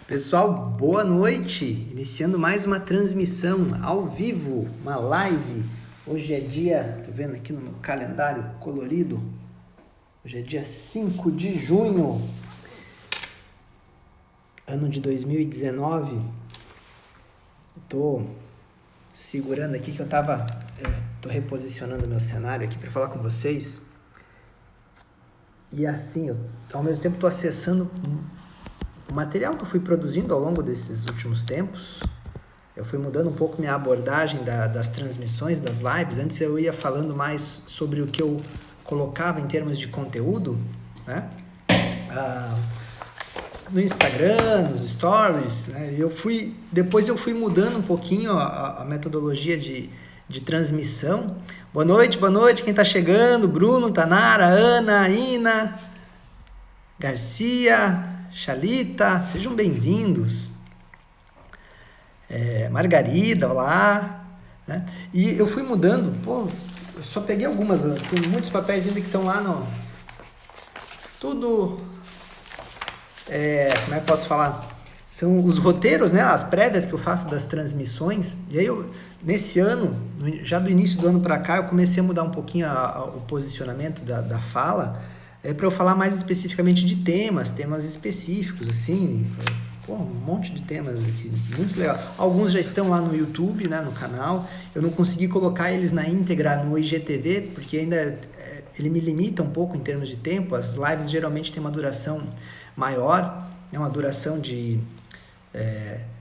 Pessoal, boa noite! Iniciando mais uma transmissão ao vivo, uma live. Hoje é dia, tô vendo aqui no meu calendário colorido, hoje é dia 5 de junho, ano de 2019. Tô segurando aqui que tô reposicionando meu cenário aqui para falar com vocês. E assim, ao mesmo tempo tô acessando o material que eu fui produzindo ao longo desses últimos tempos. Eu fui mudando um pouco minha abordagem das transmissões, das lives. Antes eu ia falando mais sobre o que eu colocava em termos de conteúdo, né? No Instagram, nos stories, né? Depois eu fui mudando um pouquinho a metodologia de transmissão. Boa noite, quem está chegando? Bruno, Tanara, Ana, Ina, Garcia, Chalita, sejam bem-vindos. Margarida, olá. Né? E eu fui mudando, eu só peguei algumas, tem muitos papéis ainda que estão lá no... Tudo... como é que eu posso falar? São os roteiros, né? As prévias que eu faço das transmissões. E aí, nesse ano, já do início do ano para cá, eu comecei a mudar um pouquinho o posicionamento da fala, para eu falar mais especificamente de temas específicos, assim, um monte de temas aqui, muito legal. Alguns já estão lá no YouTube, né, no canal. Eu não consegui colocar eles na íntegra no IGTV, porque ainda ele me limita um pouco em termos de tempo. As lives geralmente têm uma duração maior, uma duração de,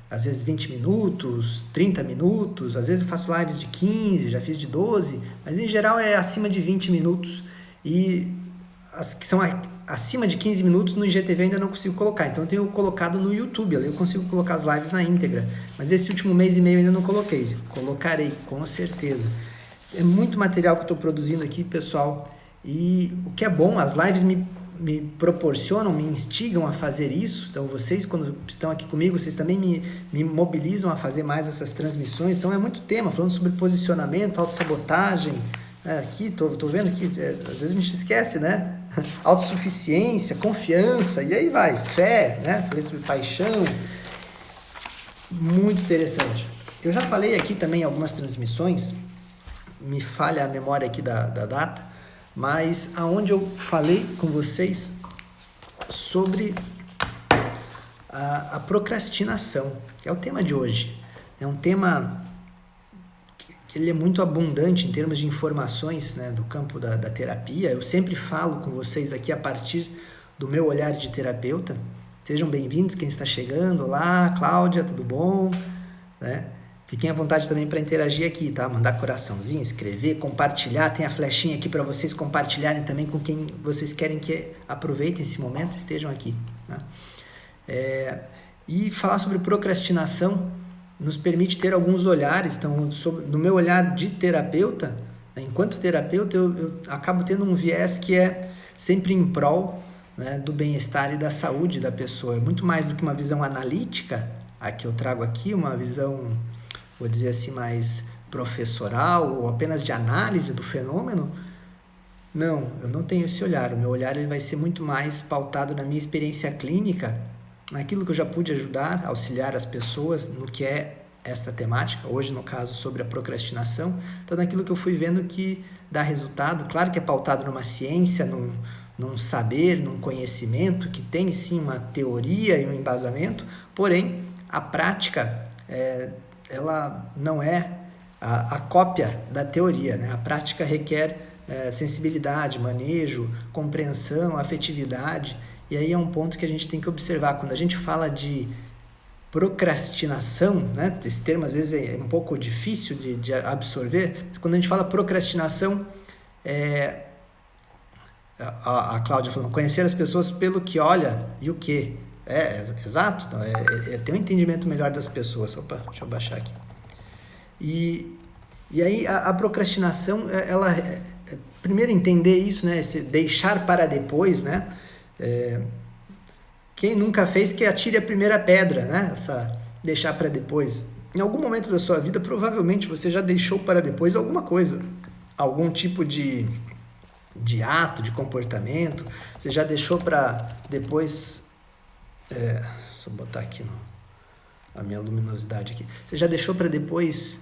às vezes 20 minutos, 30 minutos, às vezes eu faço lives de 15, já fiz de 12, mas em geral é acima de 20 minutos, e as que são acima de 15 minutos no IGTV ainda não consigo colocar, então eu tenho colocado no YouTube, ali eu consigo colocar as lives na íntegra, mas esse último mês e meio ainda não coloquei, colocarei, com certeza. É muito material que eu estou produzindo aqui, pessoal, e o que é bom, as lives me proporcionam, me instigam a fazer isso. Então vocês, quando estão aqui comigo, vocês também me mobilizam a fazer mais essas transmissões. Então é muito tema, falando sobre posicionamento, autossabotagem. Aqui, tô vendo que às vezes a gente esquece, né? Autossuficiência, confiança, e aí vai, fé, né? Falei sobre paixão. Muito interessante. Eu já falei aqui também em algumas transmissões, me falha a memória aqui da data, mas aonde eu falei com vocês sobre a procrastinação, que é o tema de hoje. É um tema que ele é muito abundante em termos de informações, né, do campo da terapia. Eu sempre falo com vocês aqui a partir do meu olhar de terapeuta. Sejam bem-vindos quem está chegando. Olá, Cláudia, tudo bom? Né? Fiquem à vontade também para interagir aqui, tá? Mandar coraçãozinho, escrever, compartilhar. Tem a flechinha aqui para vocês compartilharem também com quem vocês querem que aproveitem esse momento, estejam aqui. Né? E falar sobre procrastinação nos permite ter alguns olhares. Então, no meu olhar de terapeuta, né, enquanto terapeuta, eu acabo tendo um viés que é sempre em prol, né, do bem-estar e da saúde da pessoa. É muito mais do que uma visão analítica, a que eu trago aqui, uma visão, vou dizer assim, mais professoral ou apenas de análise do fenômeno. Não, eu não tenho esse olhar. O meu olhar ele vai ser muito mais pautado na minha experiência clínica, naquilo que eu já pude ajudar, auxiliar as pessoas no que é esta temática, hoje no caso sobre a procrastinação. Então, naquilo que eu fui vendo que dá resultado, claro que é pautado numa ciência, num saber, num conhecimento, que tem sim uma teoria e um embasamento, porém, a prática, ela não é a cópia da teoria, né? A prática requer sensibilidade, manejo, compreensão, afetividade, e aí é um ponto que a gente tem que observar. Quando a gente fala de procrastinação, né? Esse termo às vezes é um pouco difícil de absorver. Quando a gente fala procrastinação, a Cláudia falando, conhecer as pessoas pelo que olha e o que. Exato. Ter um entendimento melhor das pessoas. Opa, deixa eu baixar aqui. E aí a procrastinação, ela primeiro entender isso, né? Esse deixar para depois, né? Quem nunca fez, que atire a primeira pedra, né? Essa deixar para depois. Em algum momento da sua vida, provavelmente você já deixou para depois alguma coisa, algum tipo de ato, de comportamento. Você já deixou para depois Deixa eu botar aqui a minha luminosidade aqui. Você já deixou para depois...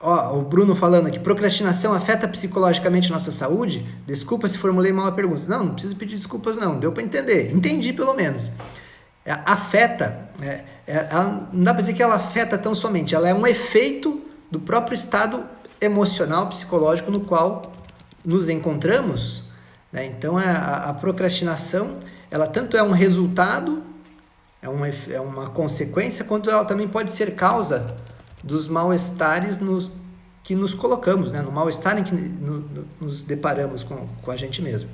o Bruno falando aqui, procrastinação afeta psicologicamente nossa saúde? Desculpa se formulei mal a pergunta. Não precisa pedir desculpas não, deu para entender. Entendi pelo menos. Afeta, não dá para dizer que ela afeta tão somente, ela é um efeito do próprio estado emocional, psicológico no qual nos encontramos, né? Então a procrastinação, ela tanto é um resultado, é uma consequência, quanto ela também pode ser causa dos mal-estares que nos colocamos, né? No mal-estar em que nos deparamos com a gente mesmo.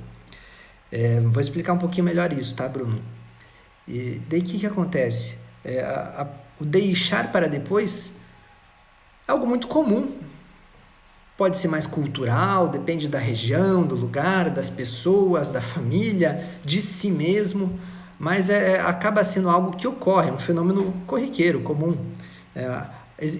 Vou explicar um pouquinho melhor isso, tá, Bruno? E daí o que acontece? O deixar para depois é algo muito comum. Pode ser mais cultural, depende da região, do lugar, das pessoas, da família, de si mesmo, mas acaba sendo algo que ocorre, é um fenômeno corriqueiro, comum.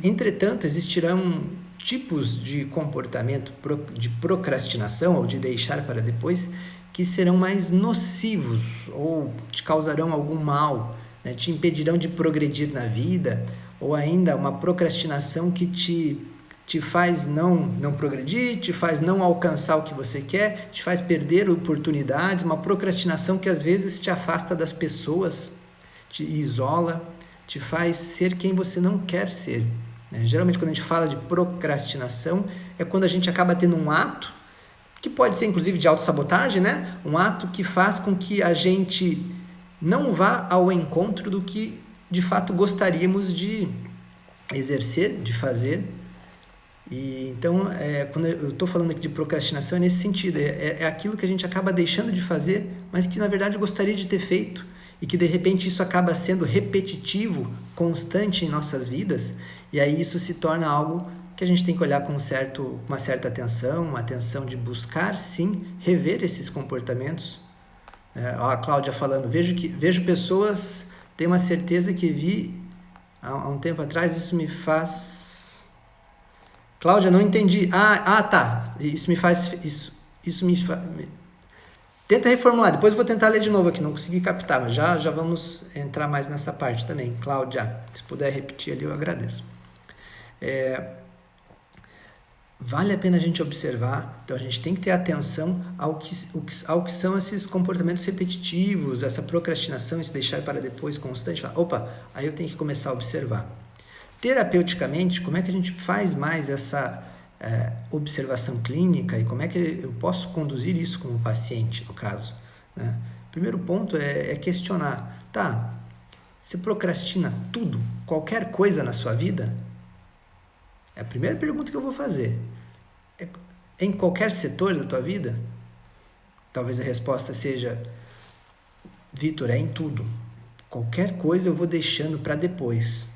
Entretanto, existirão tipos de comportamento de procrastinação ou de deixar para depois que serão mais nocivos ou te causarão algum mal, né? Te impedirão de progredir na vida, ou ainda uma procrastinação que te faz não progredir, te faz não alcançar o que você quer, te faz perder oportunidades, uma procrastinação que às vezes te afasta das pessoas, te isola, te faz ser quem você não quer ser, né? Geralmente quando a gente fala de procrastinação, é quando a gente acaba tendo um ato, que pode ser inclusive de autossabotagem, né? Um ato que faz com que a gente não vá ao encontro do que de fato gostaríamos de exercer, de fazer. E então, quando eu estou falando aqui de procrastinação, é nesse sentido, é aquilo que a gente acaba deixando de fazer, mas que na verdade gostaria de ter feito, e que de repente isso acaba sendo repetitivo, constante em nossas vidas, e aí isso se torna algo que a gente tem que olhar com uma certa atenção, uma atenção de buscar, sim, rever esses comportamentos. A Cláudia falando, vejo pessoas, tenho uma certeza que vi há um tempo atrás, isso me faz... Cláudia, não entendi. Tá. Isso me faz... Tenta reformular, depois eu vou tentar ler de novo aqui, não consegui captar, mas já vamos entrar mais nessa parte também. Cláudia, se puder repetir ali, eu agradeço. Vale a pena a gente observar, então a gente tem que ter atenção ao que são esses comportamentos repetitivos, essa procrastinação, esse deixar para depois constante. Aí eu tenho que começar a observar. Terapeuticamente, como é que a gente faz mais essa observação clínica e como é que eu posso conduzir isso como paciente, no caso, né? Primeiro ponto é questionar. Você procrastina tudo, qualquer coisa na sua vida? É a primeira pergunta que eu vou fazer. Em qualquer setor da tua vida? Talvez a resposta seja, Vitor, é em tudo. Qualquer coisa eu vou deixando para depois.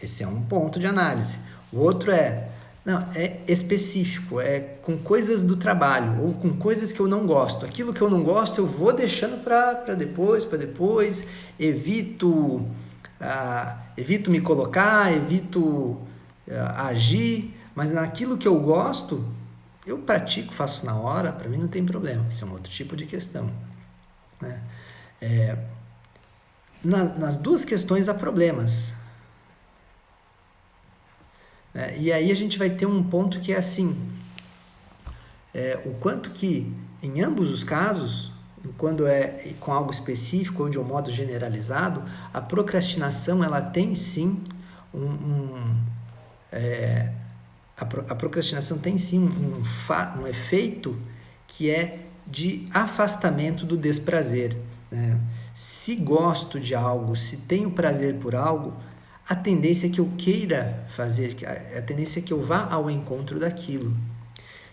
Esse é um ponto de análise. O outro é específico, é com coisas do trabalho ou com coisas que eu não gosto. Aquilo que eu não gosto eu vou deixando para depois, evito me colocar, evito agir, mas naquilo que eu gosto, eu pratico, faço na hora, para mim não tem problema. Isso é um outro tipo de questão, né? Nas duas questões há problemas. E aí a gente vai ter um ponto que é assim, o quanto que, em ambos os casos, quando é com algo específico ou de um modo generalizado, a procrastinação ela tem sim a procrastinação tem sim um efeito que é de afastamento do desprazer, né? Se gosto de algo, se tenho prazer por algo, a tendência é que eu queira fazer, a tendência é que eu vá ao encontro daquilo.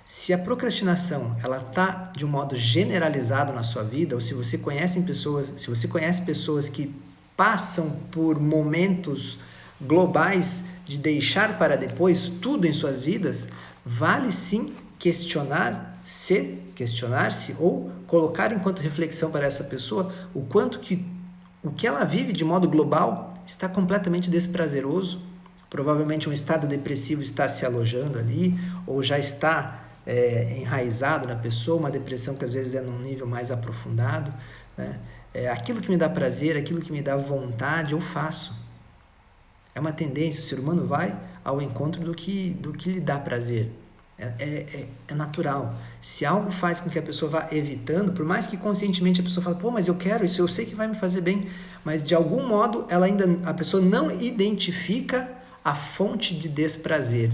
Se a procrastinação ela está de um modo generalizado na sua vida, ou se você conhece pessoas que passam por momentos globais de deixar para depois tudo em suas vidas, vale sim questionar-se ou colocar enquanto reflexão para essa pessoa o quanto que o que ela vive de modo global está completamente desprazeroso. Provavelmente um estado depressivo está se alojando ali, ou já está enraizado na pessoa, uma depressão que às vezes é num nível mais aprofundado, né? Aquilo que me dá prazer, aquilo que me dá vontade, eu faço. É uma tendência, o ser humano vai ao encontro do que lhe dá prazer. É natural. Se algo faz com que a pessoa vá evitando, por mais que conscientemente a pessoa fale, pô, mas eu quero isso, eu sei que vai me fazer bem, mas de algum modo a pessoa não identifica a fonte de desprazer.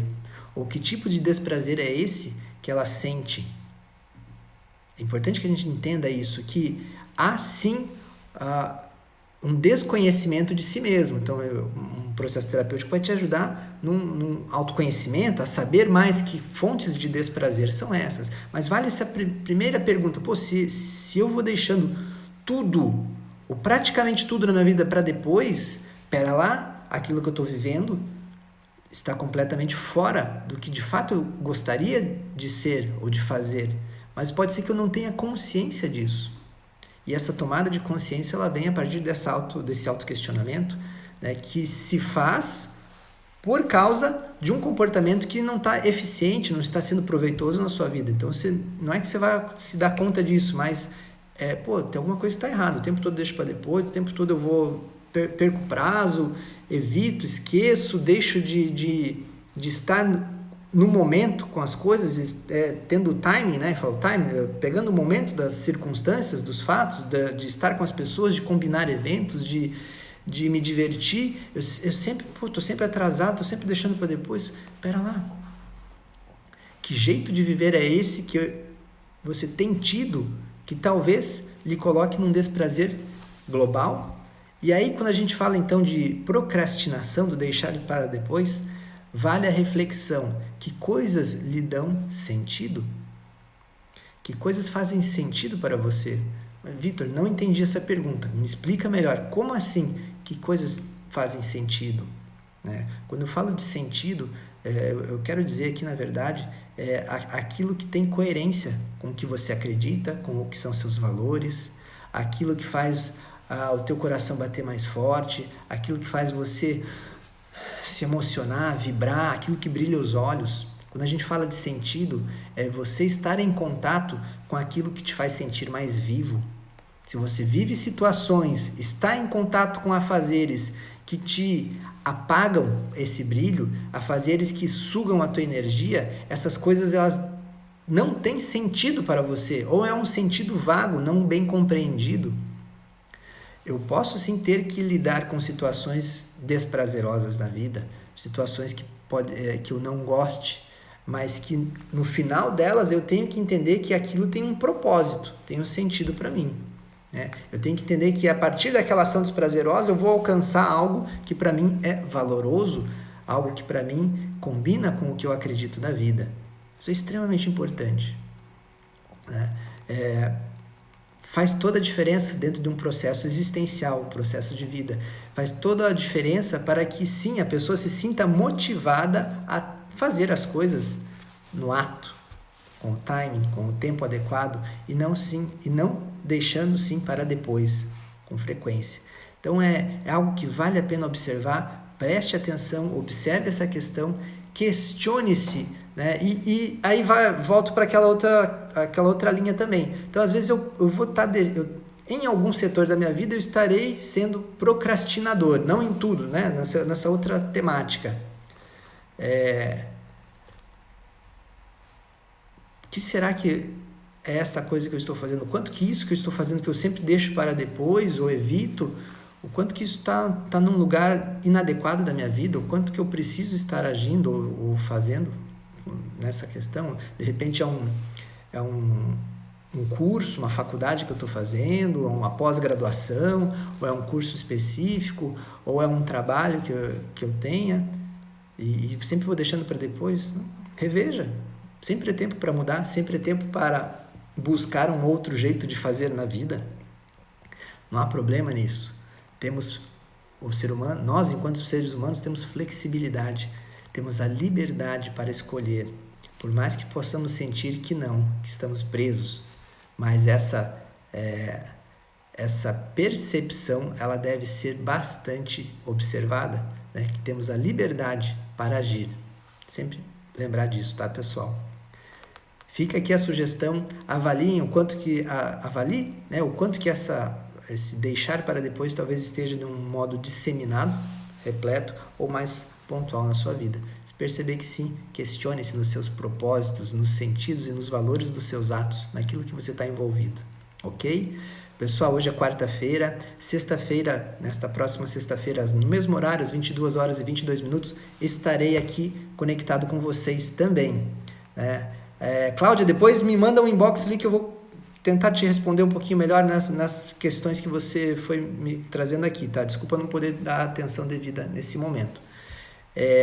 Ou que tipo de desprazer é esse que ela sente. É importante que a gente entenda isso, que há sim um desconhecimento de si mesmo. Então, um processo terapêutico vai te ajudar num autoconhecimento, a saber mais que fontes de desprazer são essas. Mas vale essa primeira pergunta, pô, se eu vou deixando tudo, ou praticamente tudo na minha vida para depois, pera lá, aquilo que eu estou vivendo está completamente fora do que de fato eu gostaria de ser ou de fazer. Mas pode ser que eu não tenha consciência disso. E essa tomada de consciência, ela vem a partir desse autoquestionamento, né, que se faz por causa de um comportamento que não está eficiente, não está sendo proveitoso na sua vida. Então, não é que você vai se dar conta disso, mas, tem alguma coisa que está errada. O tempo todo eu deixo para depois, o tempo todo eu vou, perco prazo, evito, esqueço, deixo de estar no momento com as coisas, tendo timing, né? Falo timing, pegando o momento das circunstâncias, dos fatos, de estar com as pessoas, de combinar eventos, de me divertir. Eu sempre, tô sempre atrasado, tô sempre deixando para depois. Pera lá. Que jeito de viver é esse que você tem tido que talvez lhe coloque num desprazer global? E aí, quando a gente fala então de procrastinação, do deixar para depois, vale a reflexão. Que coisas lhe dão sentido? Que coisas fazem sentido para você? Vitor, não entendi essa pergunta. Me explica melhor. Como assim? Que coisas fazem sentido? Né? Quando eu falo de sentido, eu quero dizer que, na verdade, aquilo que tem coerência com o que você acredita, com o que são seus valores, aquilo que faz o teu coração bater mais forte, aquilo que faz você se emocionar, vibrar, aquilo que brilha os olhos. Quando a gente fala de sentido, é você estar em contato com aquilo que te faz sentir mais vivo. Se você vive situações, está em contato com afazeres que te apagam esse brilho, afazeres que sugam a tua energia, essas coisas elas não têm sentido para você, ou é um sentido vago, não bem compreendido. Eu posso sim ter que lidar com situações desprazerosas na vida, situações que eu não goste, mas que no final delas eu tenho que entender que aquilo tem um propósito, tem um sentido para mim. Né? Eu tenho que entender que a partir daquela ação desprazerosa eu vou alcançar algo que para mim é valoroso, algo que para mim combina com o que eu acredito na vida. Isso é extremamente importante. Né? Faz toda a diferença dentro de um processo existencial, um processo de vida. Faz toda a diferença para que, sim, a pessoa se sinta motivada a fazer as coisas no ato, com o timing, com o tempo adequado, e não deixando, sim, para depois, com frequência. Então, é algo que vale a pena observar, preste atenção, observe essa questão, questione-se, né? E aí volto para aquela outra linha também. Então, às vezes, eu vou estar... em algum setor da minha vida, eu estarei sendo procrastinador. Não em tudo, né? Nessa outra temática. O que será que é essa coisa que eu estou fazendo? O quanto que isso que eu estou fazendo, que eu sempre deixo para depois, ou evito... O quanto que isso está num lugar inadequado da minha vida, o quanto que eu preciso estar agindo ou fazendo nessa questão. De repente é um curso, uma faculdade que eu estou fazendo, uma pós-graduação, ou é um curso específico, ou é um trabalho que eu tenha, e sempre vou deixando para depois. Reveja, sempre é tempo para mudar, sempre é tempo para buscar um outro jeito de fazer na vida. Não há problema nisso. O ser humano, nós enquanto seres humanos temos flexibilidade, temos a liberdade para escolher, por mais que possamos sentir que estamos presos, mas essa percepção ela deve ser bastante observada, né? Que temos a liberdade para agir. Sempre lembrar disso, tá, pessoal? Fica aqui a sugestão, avaliem o quanto que avalie, né, o quanto que esse deixar para depois talvez esteja de um modo disseminado, repleto ou mais pontual na sua vida. Se perceber que sim, questione-se nos seus propósitos, nos sentidos e nos valores dos seus atos, naquilo que você está envolvido, ok? Pessoal, hoje é quarta-feira, sexta-feira, nesta próxima sexta-feira, no mesmo horário, às 22 horas e 22 minutos, estarei aqui conectado com vocês também. Cláudia, depois me manda um inbox ali que eu vou tentar te responder um pouquinho melhor nas questões que você foi me trazendo aqui, tá? Desculpa não poder dar a atenção devida nesse momento.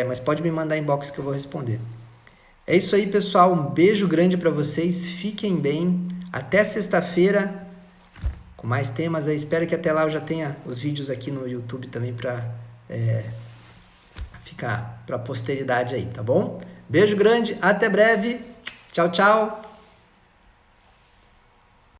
Mas pode me mandar inbox que eu vou responder. É isso aí, pessoal. Um beijo grande para vocês. Fiquem bem. Até sexta-feira com mais temas aí. Espero que até lá eu já tenha os vídeos aqui no YouTube também para ficar para a posteridade aí, tá bom? Beijo grande. Até breve. Tchau, tchau.